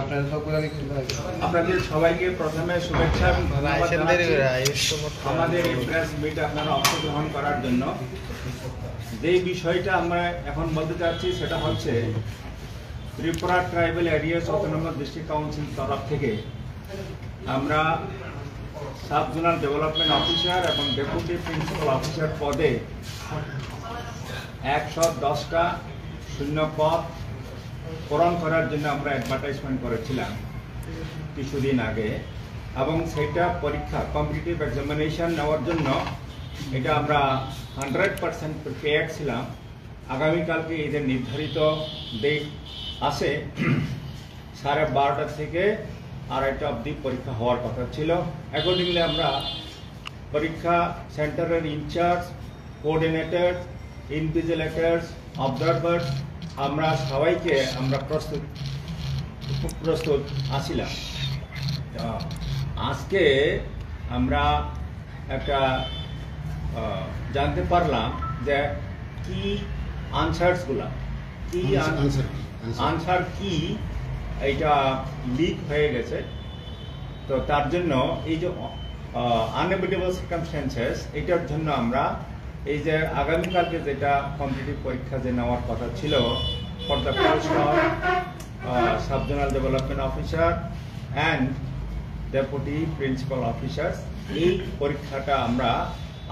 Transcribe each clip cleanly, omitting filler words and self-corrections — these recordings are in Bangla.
আপনাদের সবাইকে প্রথমে শুভেচ্ছা এবং ধন্যবাদ জানাচ্ছি আমাদের এই প্রেস মিটে আপনারা অংশগ্রহণ করার জন্য। যে বিষয়টা আমরা এখন বলতে চাচ্ছি সেটা হচ্ছে Tripura tribal areas autonomous district council তরফ থেকে আমরা সাব জোনাল ডেভেলপমেন্ট অফিসার এবং ডেপুটি প্রিন্সিপাল অফিসার পদে 110টা শূন্য পদ পূরণ করার জন্য আমরা অ্যাডভার্টাইজমেন্ট করেছিলাম কিছুদিন আগে, এবং সেটা পরীক্ষা কম্পিটিটিভ এক্সামিনেশন নেওয়ার জন্য এটা আমরা 100% প্রিপেয়ার্ড ছিলাম। আগামীকালকে এদের নির্ধারিত ডেট আছে 12:30 থেকে 2:30 অবধি পরীক্ষা হওয়ার কথা ছিল। অ্যাকর্ডিংলি আমরা পরীক্ষা সেন্টারের ইনচার্জ, কোঅর্ডিনেটরস, ইনভিজিলেটরস, অবজারভার্স আমরা সবাইকে আমরা প্রস্তুত আছিলাম। আজকে আমরা একটা জানতে পারলাম যে কি আনসার কি এইটা লিক হয়ে গেছে। তো তার জন্য এই যে আনএভিটেবল সার্কামস্ট্যান্সেস, এটার জন্য আমরা এই যে আগামীকালকে যেটা কম্পিটিটিভ পরীক্ষা যে নেওয়ার কথা ছিল for the post of sub zonal development officer and deputy principal officer, এই পরীক্ষাটা আমরা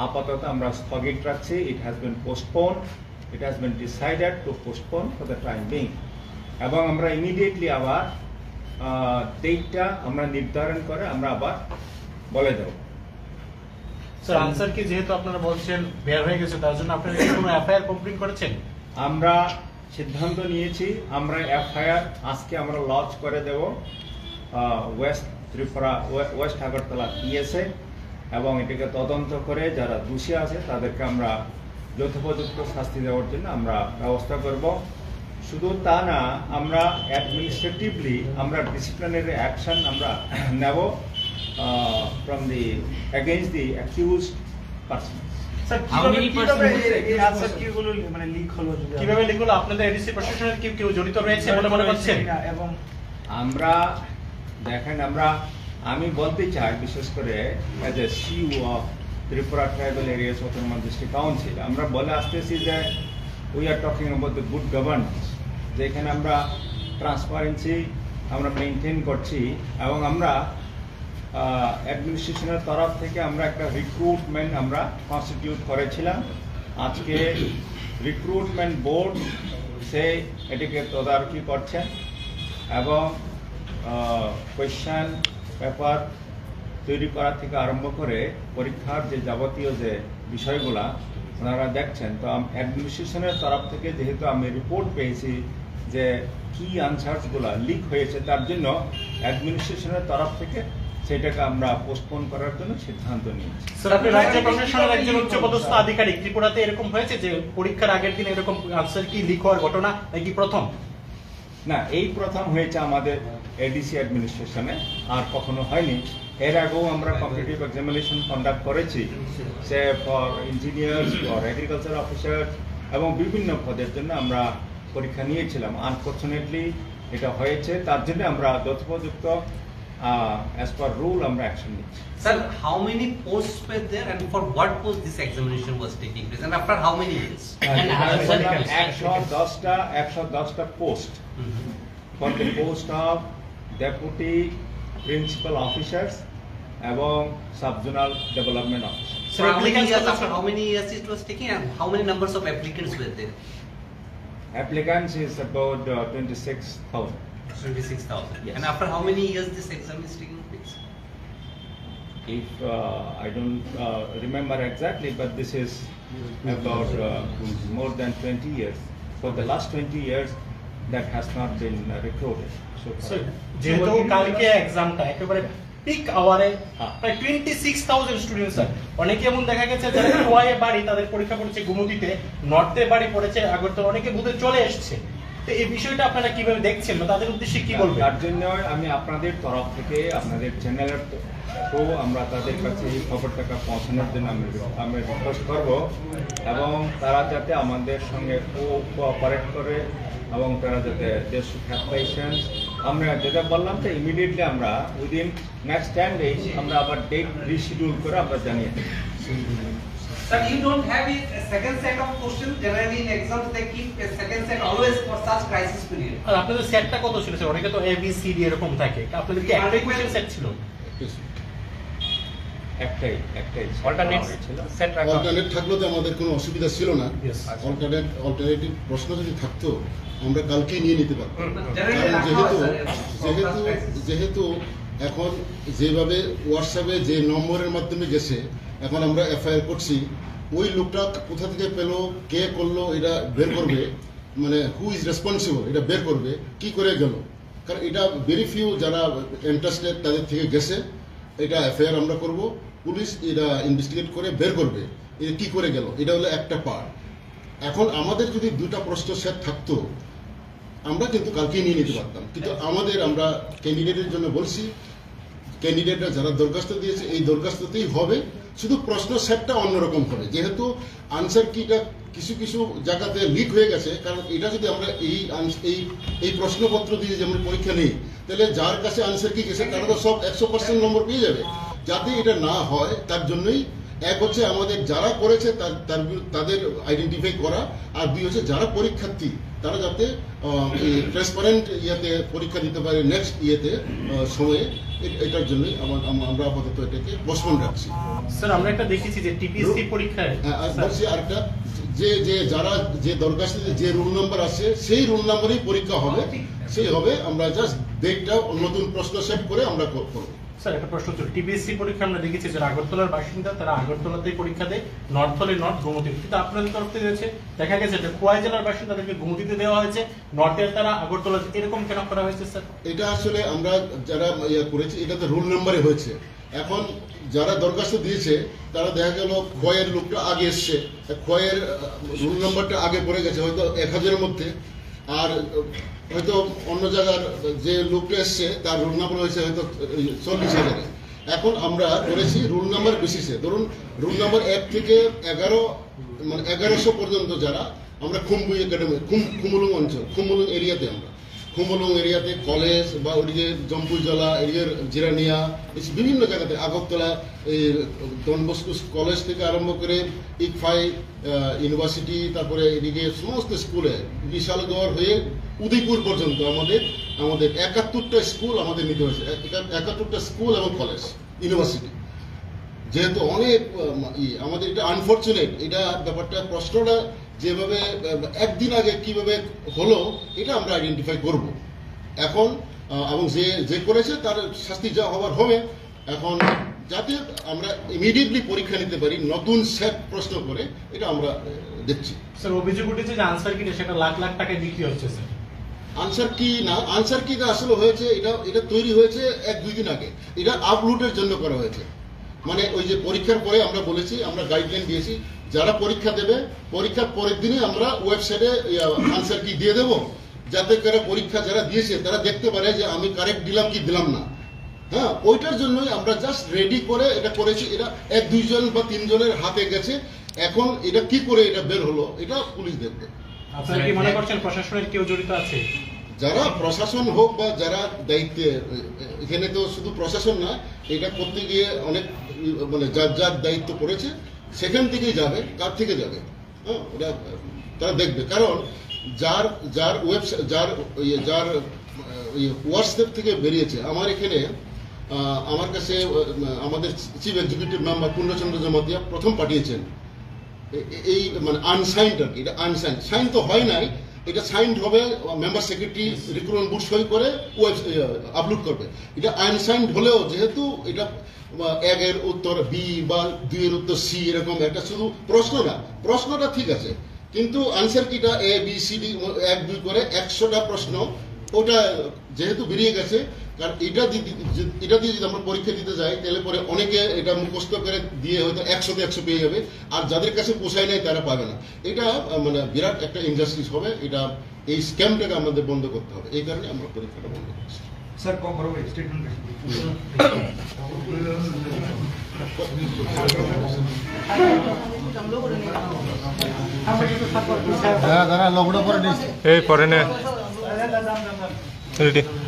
আপাতত আমরা স্থগিত রাখছি। It has been postpone, it has been decided to postpone for the time being, এবং আমরা ইমিডিয়েটলি আবার ডেটটা আমরা নির্ধারণ করে আমরা আবার বলে দেব। স্যার, আনসার কি যেহেতু আপনারা বলছেন বের হয়ে গেছে, তার জন্য আপনারা কি কোনো এফআইআর কমপ্লেইন করেছেন? আমরা সিদ্ধান্ত নিয়েছি আমরা এফআইআর আজকে আমরা লঞ্চ করে দেব ওয়েস্ট আগরতলা পিএসএ, এবং এটাকে তদন্ত করে যারা দোষী আছে তাদেরকে আমরা যথোপযুক্ত শাস্তি দেওয়ার জন্য আমরা ব্যবস্থা করব। শুধু তা না, আমরা অ্যাডমিনিস্ট্রেটিভলি আমরা ডিসিপ্লিনারি অ্যাকশন আমরা নেব from the against the accused person. Sir, কিভাবে লিক হলো? আপনাদের এডিসি প্রশাসনের কি কেউ জড়িত রয়েছে বলে মনে করছেন? এবং আমরা দেখেন, আমি বলতে চাই বিশেষ করে as a CEO of Tripura tribal areas autonomous district council আমরা বলে আসতেছি যে we are talking about the good governance, যেখানে আমরা ট্রান্সপারেন্সি আমরা মেনটেন করছি, এবং আমরা অ্যাডমিনিস্ট্রেশনের তরফ থেকে আমরা একটা রিক্রুটমেন্ট আমরা কনস্টিটিউট করেছিলাম। আজকে রিক্রুটমেন্ট বোর্ড সে এটিকে তদারকি করছেন, এবং কোয়েশ্চেন পেপার তৈরি করা থেকে আরম্ভ করে পরীক্ষার যে যাবতীয় যে বিষয়গুলা ওনারা দেখছেন। তো অ্যাডমিনিস্ট্রেশনের তরফ থেকে যেহেতু আমি রিপোর্ট পেয়েছি যে কি আনসারসগুলা লিক হয়েছে, তার জন্য অ্যাডমিনিস্ট্রেশনের তরফ থেকে সেটাকে আমরা পোস্টপোন করার জন্য সিদ্ধান্ত নিয়েছি। স্যার, আপনি রাজ্য প্রশাসনের একজন উচ্চপদস্থ আধিকারিক, ত্রিপুরাতে এরকম হয়েছে যে পরীক্ষার আগের দিন এরকম আনসার কি লিক হওয়ার ঘটনা নাকি প্রথম? না, এই প্রথম হয়েছে আমাদের এডিসি অ্যাডমিনিস্ট্রেশনে, আর কখনো হয়নি। এর আগেও আমরা কম্পিটিটিভ এক্সামিনেশন কন্ডাক্ট করেছি, say for engineers, for agriculture officer, এবং বিভিন্ন পদের জন্য আমরা পরীক্ষা নিয়েছিলাম। আনফর্চুনেটলি এটা হয়েছে, তার জন্য আমরা যথোপযুক্ত as per rule আমরা অ্যাকশন নিচ্ছি। Sir, how many posts were there and for what post this examination was taking place and after how many years? 110টা post for the post of deputy principal officers এবং sub-zonal development officers. So after how many years it was taking and how many numbers of applicants were there? Applicants is about 26,000. 26,000. Yes. And after how many years this exam is taking place? If I don't remember exactly, but this is about more than 20 years. For the last 20 years, that has not been recorded. So যেহেতু কালকে এক্সামটা একেবারে পিক আওয়ারে প্রায় 26,000 স্টুডেন্ট, স্যার অনেকে এমন দেখা গেছে যারা ওয়াই বাড়ি তাদের পরীক্ষা পড়েছে গুমতিতে, নর্থে বাড়ি পড়েছে আগরতলা, অনেকে বুথে চলে এসেছে। তো এই বিষয়টা আপনারা কিভাবে দেখছেন বা তাদের উদ্দেশ্যে কি বলবেন? তার জন্য আমি আপনাদের তরফ থেকে আপনাদের চ্যানেলের তো আমরা তাদের কাছে এই খবরটাকে পৌঁছানোর জন্য আমি রিকোয়েস্ট করব, এবং তারা যাতে আমাদের সঙ্গে কোঅপারেট করে, এবং তারা যাতে দে শুড হ্যাভ পেশেন্স আমরা যেটা বললাম যে ইমিডিয়েটলি আমরা উইদিন নেক্সট 10 days আমরা আবার ডেট রিশিডিউল করে আমরা জানিয়ে দেব। Sir, you don't have a second set of questions. Generally in exams they keep a second set always for such crisis period. আর আপনাদের সেটটা কত ছিল স্যার? অনেকে তো A B C D এরকম থাকে, আপনাদের কি একটাই কোশ্চেন সেট ছিল? একটাই অল্টারনেট সেট রাখা। অল্টারনেট থাকলে তো আমাদের কোনো অসুবিধা ছিল না। Yes. অল্টারনেটিভ প্রশ্ন যদি থাকতো আমরা কালকেই নিয়ে নিতে পারতাম। Generally কারণ রাখা হয়, sir. যেহেতু এখন যেভাবে হোয়াটসঅ্যাপে যে নম্বরের মাধ্যমে গেছে, এখন আমরা এফআইআর করছি, ওই লোকটা কোথা থেকে পেলো, কে করলো, এটা বের করবে, মানে হু ইজ রেসপন্সিবল এটা বের করবে, কি করে গেল। কারণ এটা ভেরি ফিউ যারা ইন্টারেস্টেড তাদের থেকে গেছে, এটা এফআইআর আমরা করব, পুলিশ এটা ইনভেস্টিগেট করে বের করবে এটা কি করে গেল। এটা হলো একটা পার্ট। এখন আমাদের যদি দুটা প্রশ্ন সেট থাকতো আমরা কিন্তু কালকেই নিয়ে নিতে পারতাম, কিন্তু আমরা ক্যান্ডিডেটের জন্য বলছি, ক্যান্ডিডেটরা যারা দরখাস্ত দিয়েছে এই দরখাস্ততেই হবে, শুধু প্রশ্ন সেটটা অন্যরকম হবে। যেহেতু আনসার কিটা কিছু কিছু জায়গাতে লিক হয়ে গেছে, কারণ এটা যদি আমরা এই প্রশ্নপত্র দিয়ে যেমন পরীক্ষা নেই, তাহলে যার কাছে আনসার কি গেছে তারা তো সব 100% নম্বর পেয়ে যাবে। যাতে এটা না হয় তার জন্যই এক হচ্ছে আমাদের যারা করেছে তাদের আইডেন্টিফাই করা, আর দুই হচ্ছে যারা পরীক্ষার্থী তারা যাতে ট্রান্সপারেন্ট ইয়েতে পরীক্ষা দিতে পারে নেক্সট সময়ে। এটার জন্যই আমরা আপাতত এটাকে পোস্টপোন রাখছি। স্যার আমরা একটা দেখেছি যে টিপিএসসি পরীক্ষায় বলছি আরেকটা যে যারা যে দরখাস্তে যে রোল নাম্বার আছে সেই রোল নাম্বারেই পরীক্ষা হবে, সেই হবে। আমরা জাস্ট ডেটটা নতুন প্রশ্ন সেট করে আমরা করব। স্যার একটা প্রশ্ন ছিল, টিপিএসসি পরীক্ষা আমরা দেখেছি যারা আগরতলার বাসিন্দা তারা আগরতলাতেই পরীক্ষা দেয়, নর্থলে নর্থ গুমতি, কিন্তু আপনাদের তরফ থেকে হয়েছে দেখা গেছে যে খোয়াই জেলার বাসিন্দাদেরকে গুমতিতে দেওয়া হয়েছে, নর্থের তারা আগরতলা, এরকম কেন করা হয়েছে স্যার? এটা আসলে আমরা যারা করেছি এটা তো রোল নাম্বারে হয়েছে। এখন যারা দরখাস্ত দিয়েছে তারা দেখা গেল খোয়াইয়ের লোকটা আগে এসছে, খোয়াইয়ের রোল নাম্বারটা আগে পড়ে গেছে হয়তো 1000-এর মধ্যে, আর হয়তো অন্য জায়গার যে লোকটা এসছে তার রোল নাম্বার হয়েছে হয়তো 40,000-এ। এখন আমরা করেছি রোল নাম্বার বেসিসে, ধরুন রোল নাম্বার 1 থেকে 11 মানে 1100 পর্যন্ত যারা আমরা খুমবুই একাডেমি খুমুলুং অঞ্চল, খুমুলুং এরিয়াতে, আমরা খুমুলুং এরিয়াতে কলেজ বা ওদিকে জম্পুজলা এরিয়ার জিরানিয়া বিভিন্ন জায়গাতে আগরতলা এই ডন বস্কো কলেজ থেকে আরম্ভ করে ইকফাই ইউনিভার্সিটি, তারপরে এদিকে সমস্ত স্কুলে বিশালগড় হয়ে উদয়পুর পর্যন্ত আমাদের 71টা স্কুল আমাদের নিতে হয়েছে, 71টা স্কুল এবং কলেজ ইউনিভার্সিটি। যেহেতু অনেক আমাদের এটা আনফর্চুনেট, এটা ব্যাপারটা প্রশ্নটা যেভাবে একদিন আগে কিভাবে হলো এটা আমরা আইডেন্টিফাই করব এখন, এবং যে করেছে তার শাস্তি যা হওয়ার হবে। এখন যাতে আমরা ইমিডিয়েটলি পরীক্ষা নিতে পারি নতুন সেট প্রশ্ন করে, এটা আমরা দেখছি। স্যার অভিযোগ উঠেছে যে আনসার কি সেটা লাখ লাখ টাকায় বিক্রি হচ্ছে স্যার। আনসার কি না, আনসার কি আসলে হয়েছে এটা তৈরি হয়েছে 1-2 দিন আগে, এটা আপলোডের জন্য করা হয়েছে। মানে ওই যে পরীক্ষার পরে আমরা বলেছি, আমরা গাইডলাইন দিয়েছি যারা পরীক্ষা দেবে পরীক্ষার পরের দিনে আমরা ওয়েবসাইটে আনসার কি দিয়ে দেবো, যাতে করে পরীক্ষা যারা দিয়েছে তারা দেখতে পারে যে আমি কারেক্ট দিলাম কি দিলাম না। হ্যাঁ, ওইটার জন্যই আমরা জাস্ট রেডি করে এটা করেছি। এটা 1-2 জন বা 3 জনের হাতে গেছে, এখন এটা কি করে এটা বের হলো এটা পুলিশ দেখবে। আপনারা কি মনে করছেন প্রশাসনের কেউ জড়িত আছে? যারা প্রশাসন হোক বা যারা দায়িত্বে, এখানে তো শুধু প্রশাসন না, এটা করতে গিয়ে অনেক মানে যার দায়িত্ব পড়েছে সেখান থেকেই যাবে, কার থেকে যাবে, হ্যাঁ ওটা তারা দেখবে। কারণ যার ওয়েবসাইট যার হোয়াটসঅ্যাপ থেকে বেরিয়েছে, আমার এখানে আমার কাছে আমাদের চিফ এক্সিকিউটিভ মেম্বার পূর্ণচন্দ্র জমাতিয়া প্রথম পাঠিয়েছেন এই মানে আনসাইন্ড আর কি, এটা আনসাইন্ড, সাইন তো হয় নাই, এটা সাইন্ড হবে মেম্বার সেক্রেটারি রিক্রুটমেন্ট বোর্ড সই করে আপলোড করবে। এটা আনসাইন্ড হলেও যেহেতু এটা 1-এর উত্তর বি বা 2-এর উত্তর সি এরকম একটা শুধু প্রশ্ন না, প্রশ্নটা ঠিক আছে, কিন্তু আনসার কিটা A B C D 1-2 করে 100টা প্রশ্ন, ওটা যেহেতু বেরিয়ে গেছে। কারণ এটা দিয়ে যদি আমরা পরীক্ষা দিতে যাই তাহলে পরে অনেকে এটা মুখস্থ করে দিয়ে হয়তো 100তে 100 পেয়ে যাবে, আর যাদের কাছে পোষায় নাই তারা পাবে না। এটা মানে বিরাট একটা ইনজাস্টিস হবে। এটা এই স্ক্যামটাকে আমাদের বন্ধ করতে হবে, এই কারণে আমরা পরীক্ষাটা বন্ধ করছি। স্যার কম বড় স্টেটমেন্ট এই পরে নে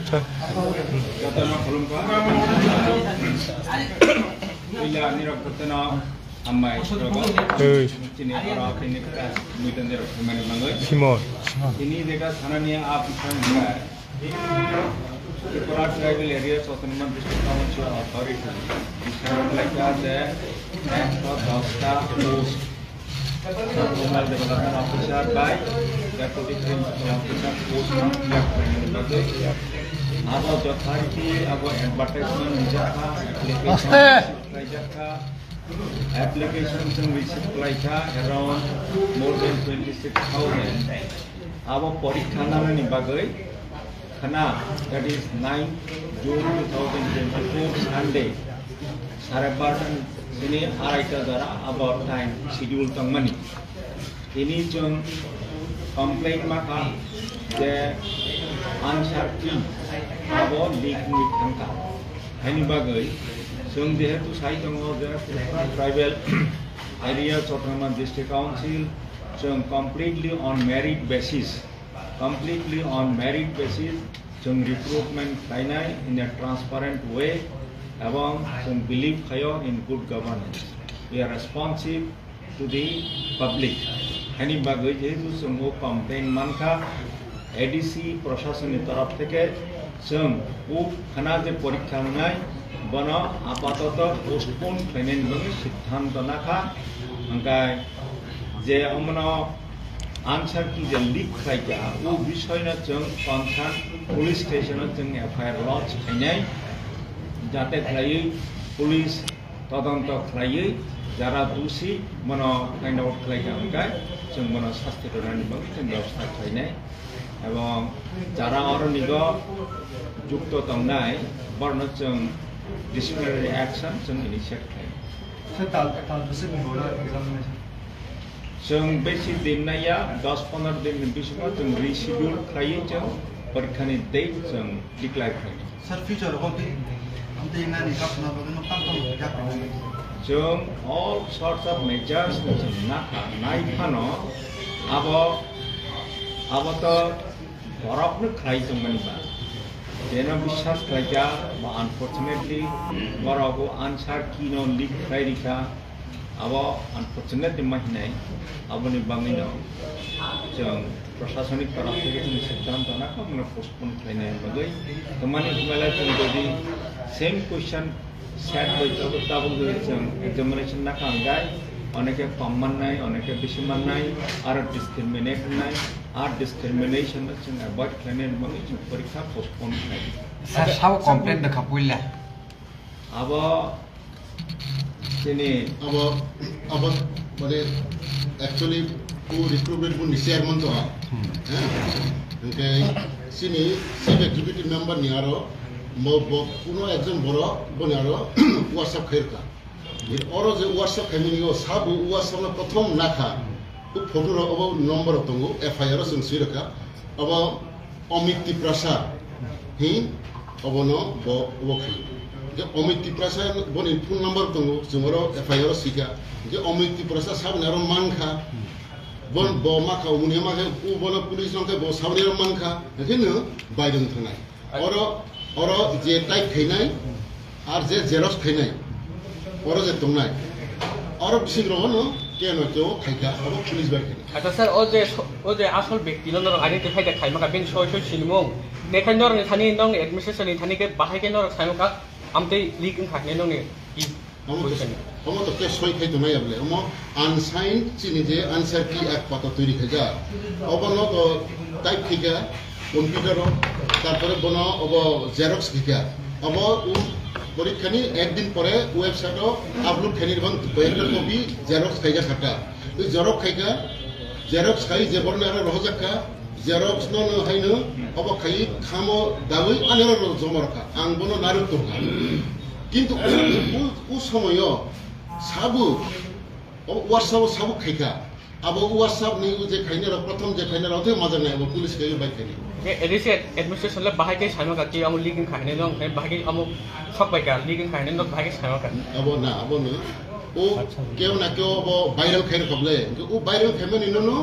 Jatana Kolumba, Ila Nirokotana, Amai, Chini Arab in the class, Mutan there of many language. Ini dekat Hanania up the Korat tribal areas of the district council authority. Like that, and of staff post. National Development Officer by Deputy Principal Officer post about authority, about advertisement, applications and receipt like around more than 26,000. Our Porikhana Nibagai, Khana, that is 9 June 2024, Sunday, Sarabatan. Ini araita dara about time schedule tang mani. Ini jeng complaint maka the answer key about leak with tangka. Ini bagai jeng dia tu saya tengok the tribal area Chotraman District Council jeng completely on merit basis. Jeng recruitment finai in a transparent way. এবং believe in good governance. We are responsive to the public. Hani bagai jehetu semua complaint manka ADC প্রশাসনের তরফ থেকে जों খানা যে পরীক্ষা নাই বনা আপাতত পোস্টপোন ফাইনাল বনে সিদ্ধান্ত নাখা अंगाय যে আমরা आंसर की जे लीक खाइया वो विषय न जों कनसार्न पुलिस स्टेशन जों एफआईआर लॉन्च खाइनाय जाते खाइयै पुलिस तदন্ত खाइयै যারা দোষী মনো ফাইন্ড আউট খাইয়া अंगाय जों मनो শাস্তি প্রদান এবং जों ব্যবস্থা খাইনাय এবং যারা অরনিগ যুক্ত তংনাय বর্ণ जों disciplinary action जों इनिशिएट खाइयो जों बेसि दिननाया 10-15 दिन बिसिमाव जों रिशिड्यूल खाइयो जों परीक्षानि डेट जों डिक्लेयर खाइयो सर फ्यूचर कम्प्लीट हमते नानि कापना बगन पांतम जों all sorts of measures जों नाखा नाइफानो अब तो बरफनो खाइ जों मानिबा जेन विश्वास खाइया बा अनफॉर्चुनेटली बरफो आंसर किनो लीक खाइरिखा अब अनफॉर्चुनेटली माहिनाय अबनि बांगिनो जों प्रशासनिक तरफ থেকে जों सिद्धांत नाखा मन पोस्टपोन खाइनाय बगै तमानि हुमाला जों जदि सेम क्वेश्चन सेट बाय तब जों एग्जामिनेशन नाखा अंगाय अनेके कम माननाय अनेके बेसि माननाय आरो डिस्क्रिमिनेट होनाय आर डिस्क्रिमिनेशन जों अवॉइड खाइनाय बगै जों परीक्षा पोस्टपोन खाइयो सर साव कंप्लेंट द खपुइला अब sini अब माने एक्चुअली को रिक्रूटमेंट को निशेर मन तो ओके sini सब एक्टिविटी मेंबर नियारो म कुनो एकजन बरो बनियारो व्हाट्सएप खैरका और जे व्हाट्सएप खैमिनिगो सब व्हाट्सएप न प्रथम नाखा उ फोटो रो अब नंबर तंगो एफआईआर जों सिरका अब अमित प्रसाद हि अबनो बो खै जे अमित प्रसाद बनि फोन नंबर तंगो जोंरो एफआईआर सिका जे अमित प्रसाद सब नारो मानखा बन ब माखा उनि माखा उ बन पुलिस नके ब सावनेर मानखा हेनो बायदों थानाय और जे टाइप खैनाय आर जे जेरक्स खैनाय और जे तंनाय और बिसिग्रो न केनो तो खाइका अब पुलिस बार अच्छा सर ओ जे आसल व्यक्ति नर आइडेंटिफाई द खाइमाका बेन सय सिनिमो नेखानर थानि नंग एडमिनिस्ट्रेशन थानि के बाहाय के नर खाइमाका आमते लीक खाखने नंग कि हम तो के सय खाइ तो नाय बले हम अनसाइन चिनि जे आंसर की एक पाता तैरि खैजा अब न तो टाइप खैका कम्पिउटार तारपरे बनो अब जेरक्स खैका अब परीक्षानि एक दिन परे वेबसाइट अपलोड खैनिर बन बेयर कपि जेरक्स खैगा थाका ए जेरक्स खैका जेरक्स खाइ जे बरना रहजाका जेरक्स न हाइनो अब खाइ खामो दाबै आनेर जमरखा आं बनो नारु तोका किन्तु उ समय साबु व्हाट्सएप साबु खैका अब व्हाट्सएप नि जे खैनेर प्रथम जे खैनेर अथे मजा नै अब पुलिस के बाइ खैनि के एडिसी एडमिनिस्ट्रेशन ले बाहाय के साइमा का कि हम लीक खाने न बाहाय के हम सब बाइका लीक खाने न बाहाय के साइमा का अब न ओ केउ ना केउ अब भाइरल खैन कबले ओ भाइरल खैमन इनो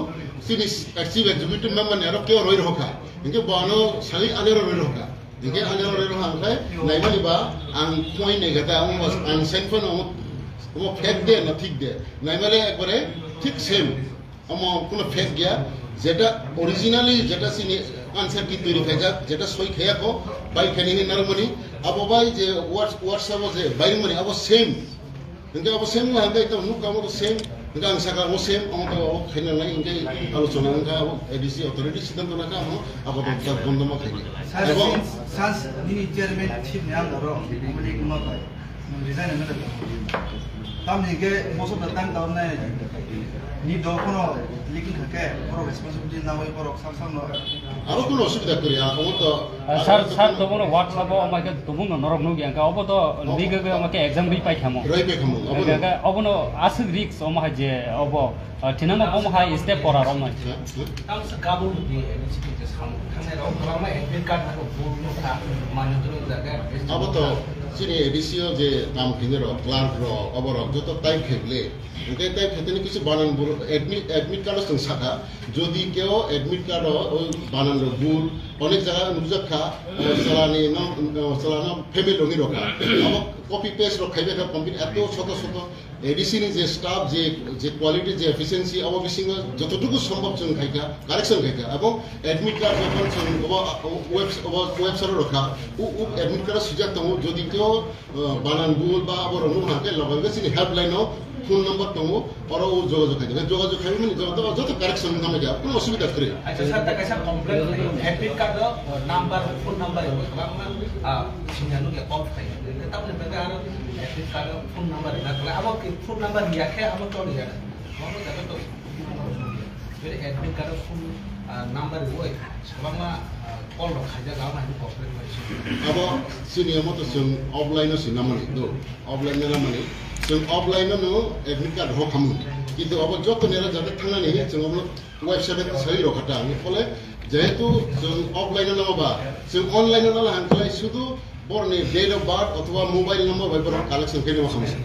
सिनि एक्टिव एग्जीक्यूटिव मेंबर ने केउ रोइ रखा इनके बनो सही आनेर रोइ रखा Dingke anggar orang hangkai, naimani ba ang point ni kata ang senfon omo fake deh na ঠিক deh. Naimale ekbare ঠিক same. Omo কোনো fake gya, যেটা originally যেটা sini answer ki তৈরি হয়ে যাক, যেটা সই খেয়া কো বাই খেনি নারমনি, abo bai je WhatsApp je বাই মনি abo same. Dingke abo same na hangkai to nuk amo same. Enggak angsa kamu same, kamu tahu kena lagi enggak kalau cuma enggak edisi otoriti sedang tu nak kamu apa tu benda mau kena. Sans ini chairman chief yang dorong, boleh guna tak? Resign mana tu? Kami ke musuh datang tahun ni dua kono lekin kakek, orang responsibility nama orang sang no. Aku tu loh sudah kerja, kamu tu. Sir, tu pun WhatsApp apa macam tu pun norok nu yang kau apa tu liga ke macam exam bi pai kamu. Rai pai kamu. Apa nu asal risk sama aja apa. Tina mau apa high step pora ramai. Kamu sekarang di NCT kamu, karena orang mana admit card aku belum tak mana tu jaga. Apa tu? Sini edisi je kamu kini ro, clerk ro, apa ro, tu tu type kebele. Mungkin type kebele ni kisah banan buru admit card tu sangka. Jadi kau admit card ro banan ro buru. Onek jaga nujak ka, selana family longi ro ka. Apa copy paste ro kaibe ka complete. Atau soto edisi ni je staff je quality je efficiency apa bisinga jototuku সম্ভব জন খাইকা কারেকশন খাইকা এবং অ্যাডমিট কার্ড যখন ওয়েবসাইটে রাখা ও অ্যাডমিট কার্ড সুযোগ তো যদি কেউ বানান ভুল বা আবার অন্য হাতে লগাবে সিনি হেল্পলাইনও ফোন নাম্বার তো আর ও যোগাযোগ খাইবে যোগাযোগ খাইবে মানে যত কারেকশন নামে যা কোনো অসুবিধা করে আচ্ছা স্যার তা কাছে complain admit card number phone number সিঙ্গানো কে অফ খাই তাহলে বেটা আর অ্যাডমিট কার্ড ফোন নাম্বার রাখলে আমাকে ফোন নাম্বার লিখে আমাকে চলে যায় আমরা দেখো তো jadi admin kada full number boy sabangma call ro khaja ga ma ni complaint hoise abo sini amo to sung offline no sinamani do offline na mani sung offline no admin card ho khamu kintu abo joto nera jate thangna ni sung amo website te sahi ro khata ani fole jehetu sung offline no ba sung online no la hanklai শুধু borne date of birth অথবা mobile number by bor collection kene ma সমস্যা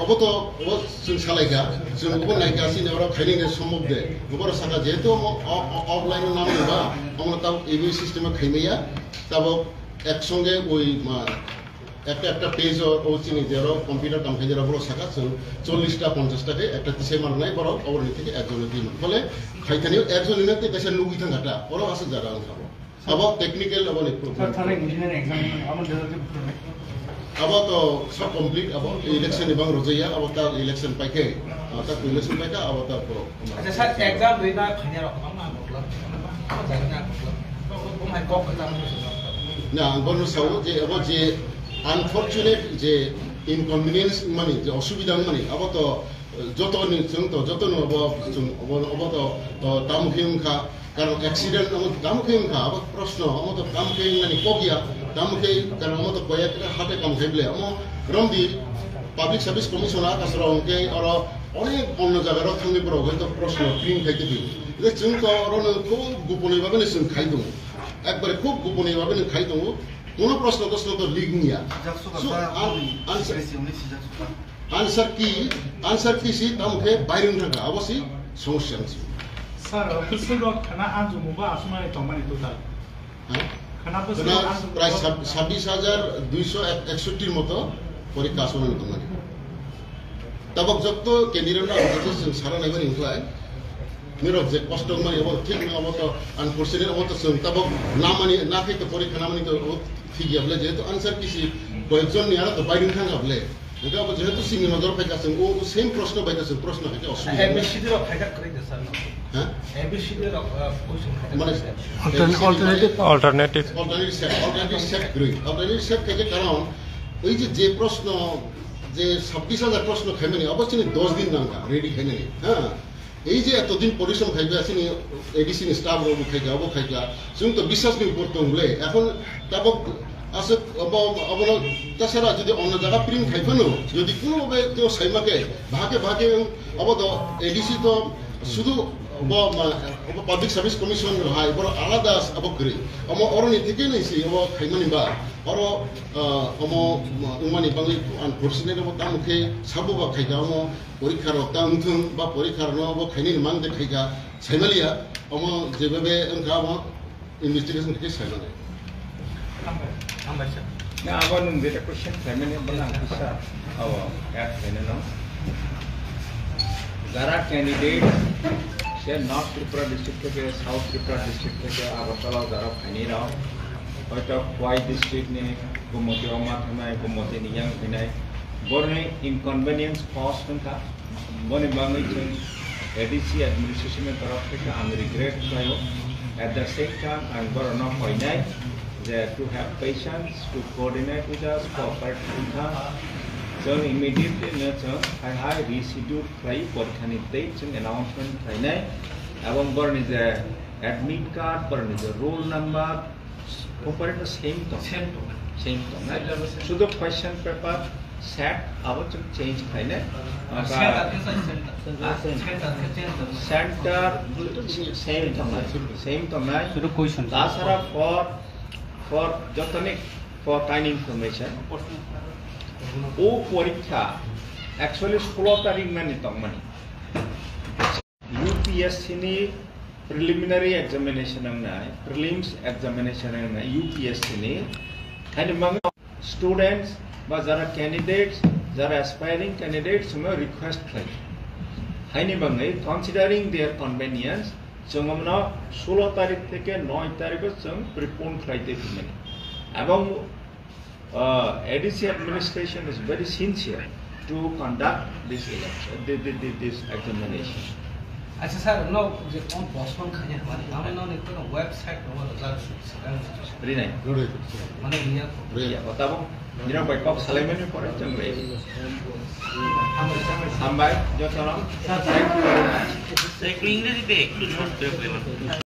अब तो वो सुनसालाइका जों गुबुन नायका सिने ओरा खाइने सम्भव दे गुबुन साका जेहेतु ऑफलाइन नाम होबा আমরা তাও এই সিস্টেমে খাইমেয়া তাও একসঙ্গে ওই একটা পেজ ও চিনি যেরো কম্পিউটার কাম খাইজেরা বড় সাকা 40টা 50টাকে একটা তিসে মার নাই বড় অবরনি থেকে একজনের দিন ফলে খাইখানিও একজন নিতে দেশের লুগি থাকাটা বড় আছে যারা খাবো अब टेक्निकल अब सर थाने इंजीनियर एग्जाम हमन अब तो सब कंप्लीट अब इलेक्शन एवं रोजैया अब ता इलेक्शन पाइके ता इलेक्शन पाइका अब ता प्रो अच्छा सर एग्जाम रेना खन्या रखम ना मतलब जागना मतलब तो मैं कॉप एग्जाम ना गनु साउ जे अब जे अनफॉर्चुनेट जे इनकन्वीनियंस माने जे असुविधा माने अब तो जतनि जों तो जतन अब तो तामुखिंखा कारण एक्सीडेंट हम तामुखिंखा अब प्रश्न हम तो तामुखिं माने कोगिया तामुखिं कारण हम तो कोया के हाते काम हेबले हम रमदि पाब्लिक सार्विस कमिशनार कासरा उनके और अनेक अन्य जायगायाव थांनि बरो हयतो प्रश्न प्रिंट खाइते दिउ जे जों तो रनो खूब गोपनै भाबे जों खाइ दङ एकबारे खूब गोपनै भाबे खाइ दङ কোনো প্রশ্ন তো লিগ নিয়া आंसर की सी तामुखे बाइरिं थांगा अबसि समस्या नसि सर फुलफिल रक खाना आजुमुबा आसमाने तमानि टोटाल खाना प्राय 26261 মতো পরীক্ষা আসমানে তমানি তবক যত কেন্দ্রীয়রা অবস্থা সারা নাইবার ইনক্লাই নিরব যে কষ্ট মানে अब ঠিক না अब তো আনফরচুনেট अब তো তবক না মানি না থেকে পরীক্ষা না মানি তো ঠিক গিয়াবলে যেহেতু आंसर की सी কয়েকজন নিয়ারা তো বাইরিং থাঙ্গাবলে এটা अब যেহেতু সিঙ্গি নজর পাইকাছেন ও সেম প্রশ্ন পাইকাছেন প্রশ্ন হইতে অসুবিধা এবিসিডি র খাইটা করে দে স্যার হ্যাঁ এবিসিডি র কোশ্চেন মানে অল্টারনেটিভ সেট থেকে কারণ ওই যে প্রশ্ন যে 26,000 প্রশ্ন খাইবেনি অবশ্যই 10 দিন নাঙ্গা রেডি খাইনি হ্যাঁ এই যে এতদিন পরিশ্রম খাইবে আসেনি এডিসিন স্টাফ রব খাইগা অব খাইগা जों তো বিশ্বাস নেই করতে হলে এখন তারপর আছে অবল তাছাড়া যদি অন্য জায়গা প্রিন্ট খাইবেন যদি কোনোভাবে কেউ সাইমাকে ভাগে অব তো এডিসি তো শুধু পাবলিক সার্ভিস কমিশন হয় বড় আলাদা আব করে অম অরনি থেকে নাইছি অব খাইমানি বা অর অম উমানি বাংলি আনফরচুনেট অব তামুখে সাববা খাইগা অম পরীক্ষার তামথুং বা পরীক্ষার নব খাইনি মান দে খাইগা সাইমালিয়া অম যেভাবে ওনকা অম ইনভেস্টিগেশন থেকে সাইমালে हामबायसै ना अब नों जेटा क्वेश्चन खालामनानै बना आंखिसा अब एड खालामनो दं যারা ক্যান্ডিডেট সে নর্থ ত্রিপুরা ডিস্ট্রিক্ট থেকে সাউথ ত্রিপুরা ডিস্ট্রিক্ট থেকে আগরতলাও যারা ফাইনিরাও হয়তো খোয়াই ডিস্ট্রিক্টনি गुमती अमा थानाय गुमती नियां फैनाय बरनि इनकनवेनियन्स कस्ट होनखा बनि बाङै जों एडिसि एडमिनिस्ट्रेशननि तरफ থেকে आं रिग्रेट खालायो एट द सेम टाइम आं बरनो फैनाय जे to have patience to coordinate with us cooperate with us जों इमिडिएटली नो जों हाय रिशिड्यूल खालायो परीक्षानि डेट जों एनाउन्समेन्ट खालायनाय एवं बरनि जे एडमिट कार्ड बरनि जे रोल नम्बर कम्पेरेट सेम तो शुद्ध क्वेश्चन पेपर सेट अब जो चेंज खाइने सेंटर सेम तो ना शुद्ध क्वेश्चन तासारा फॉर जतनिक फॉर काइंड इंफॉर्मेशन ओ परीक्षा एक्चुअली 16 तारीख में नहीं तो मनी यूपीएससी ने प्रिलिमिनरी एग्जामिनेशन ना प्रीलिम्स एग्जामिनेशन ना यूपीएससी ने and among students but there are candidates there are aspiring candidates who request claim haini bangai considering their convenience jomamna 16 tarikh theke 9 tarikh jom prepone khlaite phimani abong ADC administration is very sincere to conduct this election this examination अच्छा सर नो जे कौन पोस्टपोन खाने हमारे हमें नो एक तो वेबसाइट और रिजल्ट री नहीं माने निया या बताओ मेरा बैकअप सलेमन में पड़े चल रही हम भाई जो sir thank you very much English पे एक